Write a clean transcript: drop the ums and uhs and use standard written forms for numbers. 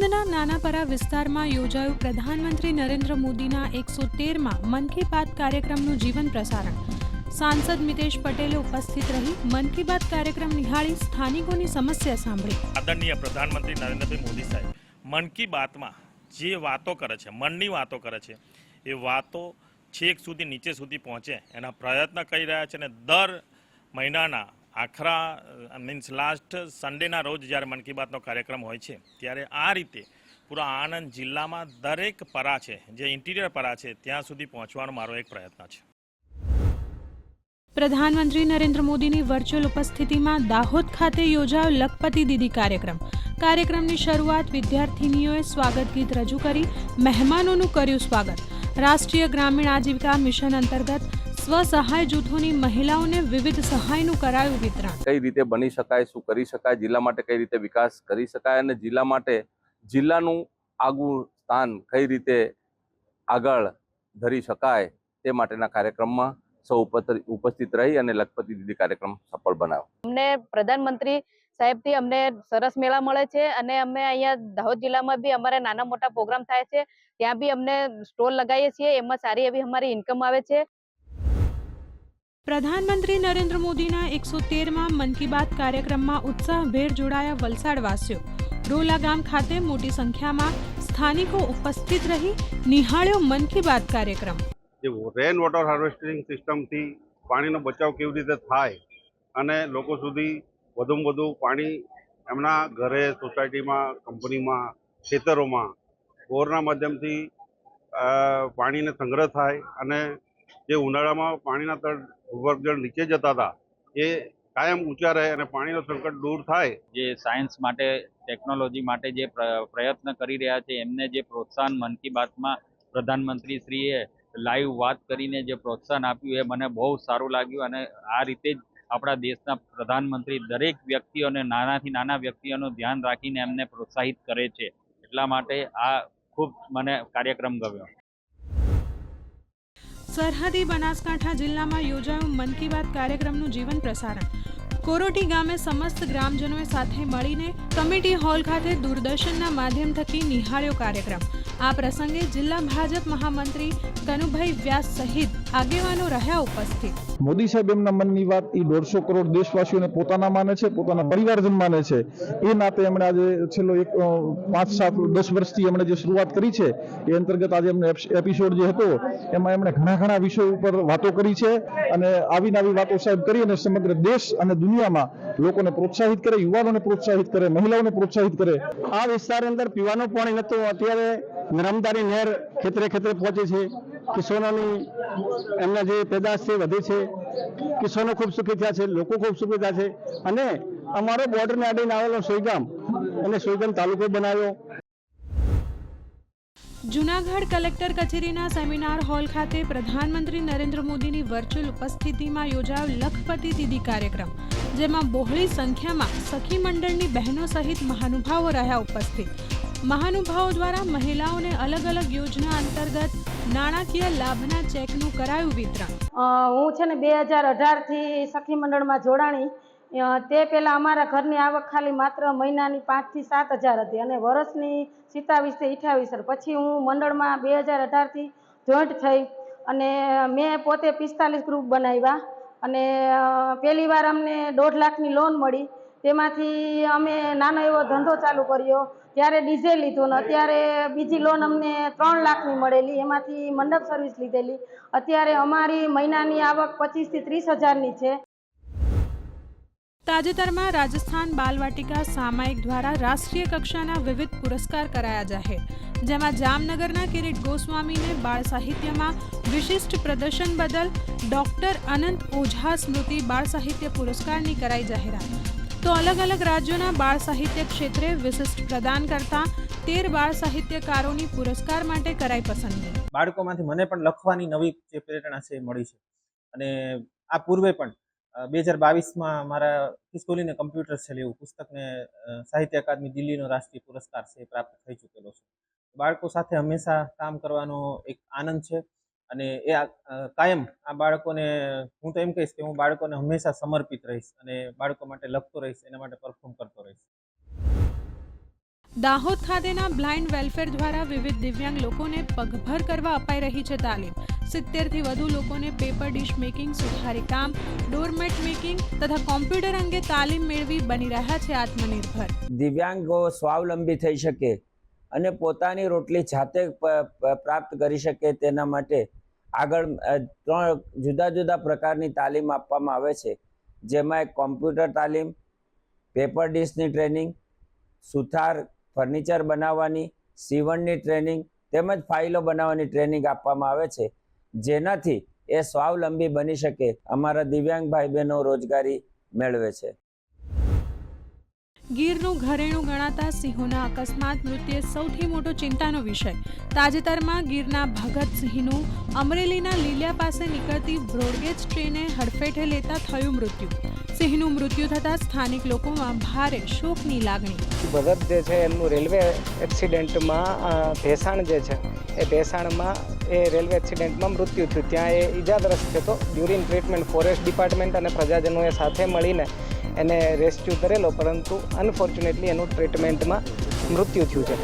આણંદના નાનાપરા વિસ્તારમાં યોજાયું પ્રધાનમંત્રી નરેન્દ્ર મોદીના 113માં મન કી બાત કાર્યક્રમનું જીવન પ્રસારણ. સાંસદ મિતેશ પટેલે ઉપસ્થિત રહી મન કી બાત કાર્યક્રમ નિહાળી સ્થાનિકોની સમસ્યા સાંભળી. આદરણીય પ્રધાનમંત્રી નરેન્દ્રભાઈ મોદી સાહેબ મન કી બાતમાં જે વાતો કરે છે, મનની વાતો કરે છે, એ વાતો છેક સુધી નીચે સુધી પહોંચે એના પ્રયત્ન કરી રહ્યા છે. અને દર મહિનાના આખરા મીન્સ લાસ્ટ સન્ડેના રોજ જ્યારે મન કી બાતનો કાર્યક્રમ હોય છે ત્યારે આ રીતે પૂરા આણંદ જિલ્લામાં દરેક પરા છે, જે ઇન્ટિરિયર પરા છે, ત્યાં સુધી પહોંચવાનો મારો એક પ્રયત્ન છે. પ્રધાનમંત્રી નરેન્દ્ર મોદીની વર્ચ્યુઅલ ઉપસ્થિતિમાં દાહોદ ખાતે યોજાયો લખપતિ દીદી કાર્યક્રમ. કાર્યક્રમની શરૂઆત વિદ્યાર્થીનીઓએ સ્વાગત ગીત રજૂ કરી મહેમાનોનું કર્યું સ્વાગત. રાષ્ટ્રીય ગ્રામીણ આજીવિકા મિશન અંતર્ગત સ્વસહાય જૂથોની મહિલાઓને વિવિધ સહાયનું કરાયું વિતરણ. કઈ રીતે બની શકાય, શું કરી શકાય, જિલ્લા માટે કઈ રીતે વિકાસ કરી શકાય અને જિલ્લા માટે જિલ્લાનું આગવું સ્થાન કઈ રીતે આગળ ધરી શકાય તે માટેના કાર્યક્રમમાં સૌ ઉપસ્થિત રહી અને લખપતિ દીદી કાર્યક્રમ સફળ બનાવ્યો. અમને પ્રધાનમંત્રી સાહેબથી અમને સરસ મેળા મળે છે અને અમે અહીંયા દાહોદ જિલ્લામાં બી અમારે નાના મોટા પ્રોગ્રામ થાય છે, ત્યાં બી અમને સ્ટોલ લગાવીએ છીએ, એમાં સારી એવી અમારી ઇન્કમ આવે છે. પ્રધાનમંત્રી નરેન્દ્ર મોદીના 113માં મન કી બાત કાર્યક્રમમાં ઉત્સાહભેર જોડાયા વલસાડવાસીઓ. રોલા ગામ ખાતે મોટી સંખ્યામાં સ્થાનિકો ઉપસ્થિત રહી નિહાળ્યો મન કી બાત કાર્યક્રમ. રેન વોટર હાર્વેસ્ટિંગ સિસ્ટમથી પાણીનો બચાવ કેવી રીતે થાય અને લોકો સુધી વધુમાં વધુ પાણી એમના ઘરે, સોસાયટીમાં, કંપનીમાં, ખેતરોમાં બોરના માધ્યમથી પાણીને સંગ્રહ થાય અને જે ઉનાળામાં પાણીના તળ ભૂગર્ભજળ નીચે જતા હતા એ કાયમ ઊંચા રહે અને પાણીનો સંકટ દૂર થાય. જે સાયન્સ માટે, ટેકનોલોજી માટે જે પ્રયત્ન કરી રહ્યા છે એમને જે પ્રોત્સાહન મન કી બાતમાં પ્રધાનમંત્રી શ્રીએ લાઈવ વાત કરીને જે પ્રોત્સાહન આપ્યું એ મને બહુ સારું લાગ્યું. અને આ રીતે જ આપણા દેશના પ્રધાનમંત્રી દરેક વ્યક્તિઓને, નાનાથી નાના વ્યક્તિઓનું ધ્યાન રાખીને એમને પ્રોત્સાહિત કરે છે. એટલા માટે આ ખૂબ મને કાર્યક્રમ ગમ્યો. સરહદી બનાસકાંઠા જિલ્લામાં યોજાયું મન કી બાત કાર્યક્રમનું જીવન પ્રસારણ. કોરોટી ગામે સમસ્ત ગ્રામજનોએ સાથે મળીને કમિટી હોલ ખાતે દૂરદર્શનના માધ્યમ થકી નિહાળ્યો કાર્યક્રમ. આ પ્રસંગે જિલ્લા ભાજપ મહામંત્રી કનુભાઈ વ્યાસ સહિત આગેવાનો રહ્યા ઉપસ્થિત. મોદી સાહેબ એમના મનની વાત એ 150 કરોડ દેશવાસીઓને પોતાના માને છે, પોતાના પરિવારજન માને છે. એ નાતે એમણે આજે છેલ્લો 5, 7, 10 વર્ષથી એમણે જે શરૂઆત કરી છે એ અંતર્ગત આજે એમને એપિસોડ જે હતો એમાં એમણે ઘણા વિષયો ઉપર વાતો કરી છે અને આવી નવી વાતો સાહેબ કરી અને સમગ્ર દેશ અને દુનિયામાં લોકોને પ્રોત્સાહિત કરે, યુવાનોને પ્રોત્સાહિત કરે, મહિલાઓને પ્રોત્સાહિત કરે. આ વિસ્તારની અંદર પીવાનું પાણી નહોતું, અત્યારે નર્મદાની નહેર ખેતરે ખેતરે પહોંચે છે. કિસાનોની એમના જે પેદાશ છે વધે છે, કિસાનો ખૂબ સુખી થયા છે, લોકો ખૂબ સુખી થયા છે. અને અમારો બોર્ડરને અડીને આવેલો સોયગામ અને સોયગામ તાલુકો બનાવ્યો. જૂનાગઢ કલેક્ટર કચેરીના સેમિનાર હોલ ખાતે પ્રધાનમંત્રી નરેન્દ્ર મોદીની વર્ચ્યુઅલ ઉપસ્થિતિમાં યોજાયો લખપતિ દીદી કાર્યક્રમ, જેમાં બહોળી સંખ્યામાં સખી મંડળની બહેનો સહિત મહાનુભાવો રહ્યા ઉપસ્થિત. મહાનુભાવો દ્વારા મહિલાઓને અલગ અલગ યોજના અંતર્ગત નાણાકીય લાભના ચેકનું કરાયું વિતરણ. હું છે ને 2018થી સખી મંડળમાં જોડાણી. તે પહેલાં અમારા ઘરની આવક ખાલી માત્ર મહિનાની 5 થી 7 હજાર હતી અને વર્ષની 27 થી 28. પછી હું મંડળમાં 2018થી જોઈન્ટ થઈ અને મેં પોતે 45 ગ્રુપ બનાવ્યા અને પહેલી વાર અમને 1.5 લાખની લોન મળી. તેમાંથી અમે નાનો એવો ધંધો ચાલુ કર્યો. ત્યારે ડીઝલ લીધું ને અત્યારે બીજી લોન અમને 3 લાખની મળેલી, એમાંથી મંડપ સર્વિસ લીધેલી. અત્યારે અમારી મહિનાની આવક 25 થી 30 હજારની છે. તાજેતરમાં રાજસ્થાન બાલવાટિકા સામાયિક દ્વારા રાષ્ટ્રીય કક્ષાના વિવિધ પુરસ્કાર કરાયા જાહેર, જેમાં જામનગરના કિરીટ ગોસ્વામીને બાળ સાહિત્યમાં વિશિષ્ટ પ્રદર્શન બદલ ડોક્ટર અનંત ઓઝા સ્મૃતિ બાળ સાહિત્ય પુરસ્કારની કરાઈ જાહેરાત. તો અલગ અલગ રાજ્યોના બાળ સાહિત્ય ક્ષેત્રે વિશિષ્ટ પ્રદાન કરતા 13 બાળ સાહિત્યકારોની પુરસ્કાર માટે કરાઈ પસંદગી. બાળકોમાંથી મને પણ લખવાની નવી જે પ્રેરણા છે મળી છે અને આ પૂર્વે પણ 2022માં મારા ખિસકોલીને કમ્પ્યુટર છે એવું પુસ્તકને સાહિત્ય અકાદમી દિલ્હીનો રાષ્ટ્રીય પુરસ્કાર છે પ્રાપ્ત થઈ ચૂકેલો છે. બાળકો સાથે હંમેશા કામ કરવાનો એક આનંદ છે અને એ કાયમ આ બાળકોને હું તો એમ કહીશ કે હું બાળકોને હંમેશા સમર્પિત રહીશ અને બાળકો માટે લખતો રહીશ, એના માટે પરફોર્મ કરતો રહીશ. દાહોદ ખાતેના બ્લાઇન્ડ વેલફેર દ્વારા વિવિધ દિવ્યાંગ લોકોને પગભર કરવા અપાઈ રહી છે તાલીમ. 70થી વધુ લોકોને પેપર ડીશ મેકિંગ, સુથારી કામ, ડોરમેટ મેકિંગ તથા કોમ્પ્યુટર અંગે તાલીમ મેળવી બની રહ્યા છે આત્મનિર્ભર. દિવ્યાંગો સ્વાવલંબી થઈ શકે અને પોતાની રોટલી જાતે પ્રાપ્ત કરી શકે તેના માટે આગળ 3 જુદા જુદા પ્રકારની તાલીમ આપવામાં આવે છે, જેમાં એક કોમ્પ્યુટર તાલીમ, પેપર ડીશની ટ્રેનિંગ, સુથાર ફર્નિચર બનાવવાની, સીવણની ટ્રેનિંગ તેમજ ફાઇલો બનાવવાની ટ્રેનિંગ આપવામાં આવે છે, જેનાથી એ સ્વાવલંબી બની શકે, અમારા દિવ્યાંગ ભાઈ બહેનો રોજગારી મેળવે છે. ગીરનું ઘરેણું ગણાતા સિંહોના અકસ્માત મૃત્યુ સૌથી મોટો ચિંતાનો વિષય. તાજેતરમાં ગીરના ભગતસિંહનું અમરેલીના લીલિયા પાસે નીકળતી બ્રોડગેજ ટ્રેને હડફેટે લેતા થયું મૃત્યુ. સિંહનું મૃત્યુ થતાં સ્થાનિક લોકોમાં ભારે શોકની લાગણી. ભગત જે છે એમનું રેલવે એક્સિડન્ટમાં ભેસાણ જે છે એ ભેસાણમાં એ રેલવે એક્સિડન્ટમાં મૃત્યુ થયું. ત્યાં એ ઈજાગ્રસ્ત થયો. ડ્યુરિંગ ટ્રીટમેન્ટ ફોરેસ્ટ ડિપાર્ટમેન્ટ અને પ્રજાજનોએ સાથે મળીને એને રેસ્ક્યુ કરેલો, પરંતુ અનફોર્ચ્યુનેટલી એનું ટ્રીટમેન્ટમાં મૃત્યુ થયું છે.